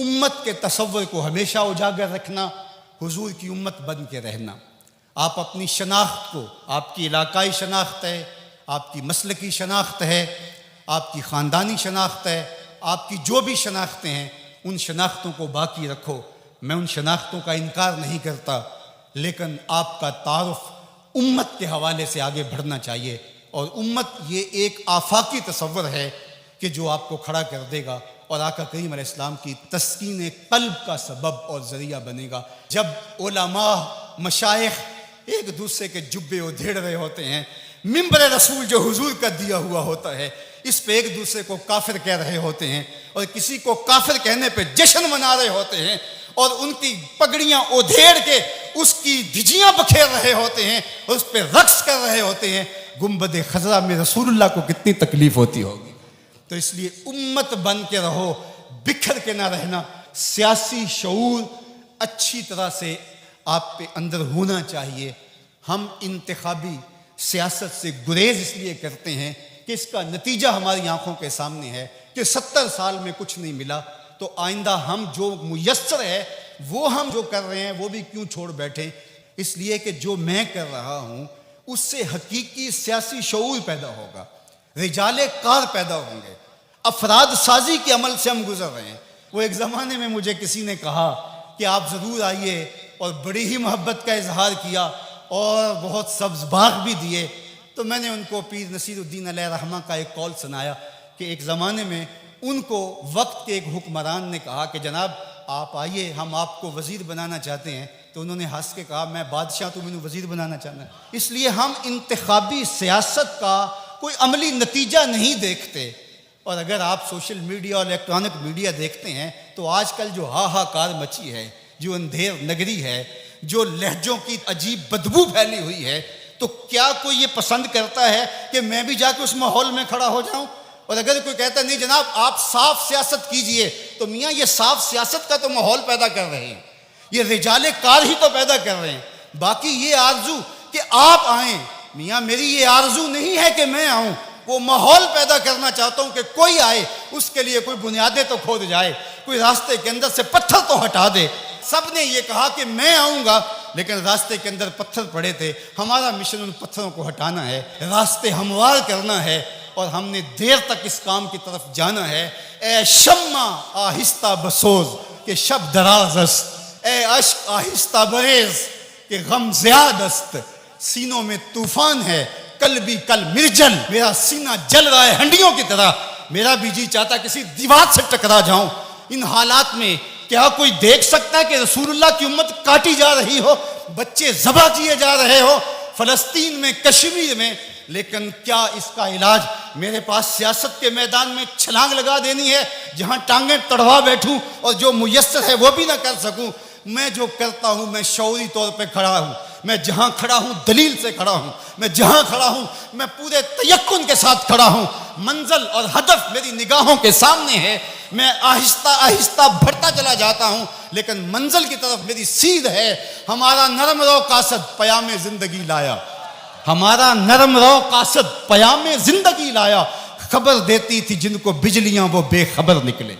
उम्मत के तसव्वुर को हमेशा उजागर रखना, हुजूर की उम्मत बन के रहना। आप अपनी शनाख्त को, आपकी इलाकाई शनाख्त है, आपकी मसलकी शनाख्त है, आपकी ख़ानदानी शनाख्त है, आपकी जो भी शनाख्तें हैं उन शनाख्तों को बाकी रखो। मैं उन शनाख्तों का इनकार नहीं करता, लेकिन आपका तारुफ उम्मत के हवाले से आगे बढ़ना चाहिए। और उम्मत ये एक आफाकी तसव्वुर है कि जो आपको खड़ा कर देगा और आका करीम अलैहिस्सलाम की तस्कीन कल्ब का सबब और ज़रिया बनेगा। जब उलमा मशाइख एक दूसरे के जुब्बे उधेड़ रहे होते हैं, मिंबर रसूल जो हुजूर का दिया हुआ होता है, इस पे एक दूसरे को काफिर कह रहे होते हैं और किसी को काफिर कहने पे जश्न मना रहे होते हैं और उनकी पगड़ियां उधेड़ के उसकी धिजियां बखेर रहे होते हैं और उस पर रक्स कर रहे होते हैं, गुंबद खजरा में रसूलुल्लाह को कितनी तकलीफ होती होगी। तो इसलिए उम्मत बन के रहो, बिखर के ना रहना। सियासी शऊर अच्छी तरह से आप पे अंदर होना चाहिए। हम इंतखाबी सियासत से गुरेज इसलिए करते हैं कि इसका नतीजा हमारी आंखों के सामने है कि 70 साल में कुछ नहीं मिला, तो आइंदा हम जो मुयस्सर है वो हम जो कर रहे हैं वो भी क्यों छोड़ बैठे। इसलिए कि जो मैं कर रहा हूं उससे हकीकी सियासी शऊर पैदा होगा, रिजाले कार पैदा होंगे, अफराद साजी के अमल से हम गुजर रहे हैं। वो एक ज़माने में मुझे किसी ने कहा कि आप ज़रूर आइए, और बड़ी ही मोहब्बत का इजहार किया और बहुत सब्ज़ बाग भी दिए। तो मैंने उनको पीर नसीरुद्दीन अलैहि रहमा का एक कौल सुनाया कि एक ज़माने में उनको वक्त के एक हुक्मरान ने कहा कि जनाब आप आइए, हम आपको वज़ीर बनाना चाहते हैं। तो उन्होंने हंस के कहा मैं बादशाह, तो मैंने वज़ीर बनाना चाहना है। इसलिए हम इंतखाबी सियासत का कोई अमली नतीजा नहीं देखते। और अगर आप सोशल मीडिया और इलेक्ट्रॉनिक मीडिया देखते हैं तो आजकल जो हाहाकार मची है, जो अंधेर नगरी है, जो लहजों की अजीब बदबू फैली हुई है, तो क्या कोई ये पसंद करता है कि मैं भी जाके उस माहौल में खड़ा हो जाऊं? और अगर कोई कहता नहीं जनाब आप साफ सियासत कीजिए, तो मियाँ ये साफ सियासत का तो माहौल पैदा कर रहे हैं, ये रिजाले कार ही तो पैदा कर रहे हैं। बाकी ये आरजू कि आप आएँ, मियाँ मेरी ये आरजू नहीं है कि मैं आऊँ, वो माहौल पैदा करना चाहता हूँ कि कोई आए, उसके लिए कोई बुनियादें तो खोद जाए, कोई रास्ते के अंदर से पत्थर तो हटा दे। सब ने ये कहा कि मैं आऊँगा, लेकिन रास्ते के अंदर पत्थर पड़े थे। हमारा मिशन उन पत्थरों को हटाना है, रास्ते हमवार करना है, और हमने देर तक इस काम की तरफ जाना है। ए शम्मा आहिस्ता बसोज के शब दराजस्त, ए अश्क आहिस्ता बरेज के गम ज़्यादस्त, सीनों में तूफान है कल भी कल मिर्जल, मेरा सीना जल रहा है हंडियों की तरह, मेरा भी जी चाहता किसी दीवार से टकरा जाऊं। इन हालात में क्या कोई देख सकता है कि रसूलुल्लाह की उम्मत काटी जा रही हो, बच्चे ज़बह किए जा रहे हो फ़लस्तीन में, कश्मीर में? लेकिन क्या इसका इलाज मेरे पास सियासत के मैदान में छलांग लगा देनी है, जहां टांगें तड़वा बैठूं और जो मुयस्सर है वो भी ना कर सकूं? मैं जो करता हूं मैं शऊरी तौर पे खड़ा हूं, मैं जहां खड़ा हूं दलील से खड़ा हूं, मैं जहां खड़ा हूं मैं पूरे तयक्कुन के साथ खड़ा हूं। मंजिल और हदफ मेरी निगाहों के सामने है, मैं आहिस्ता आहिस्ता बढ़ता चला जाता हूं, लेकिन मंजिल की तरफ मेरी सीध है। हमारा नरम रो कासद पयामे जिंदगी लाया, हमारा नरम रो कासद पयामे जिंदगी लाया, खबर देती थी जिनको बिजलियां वो बेखबर निकले।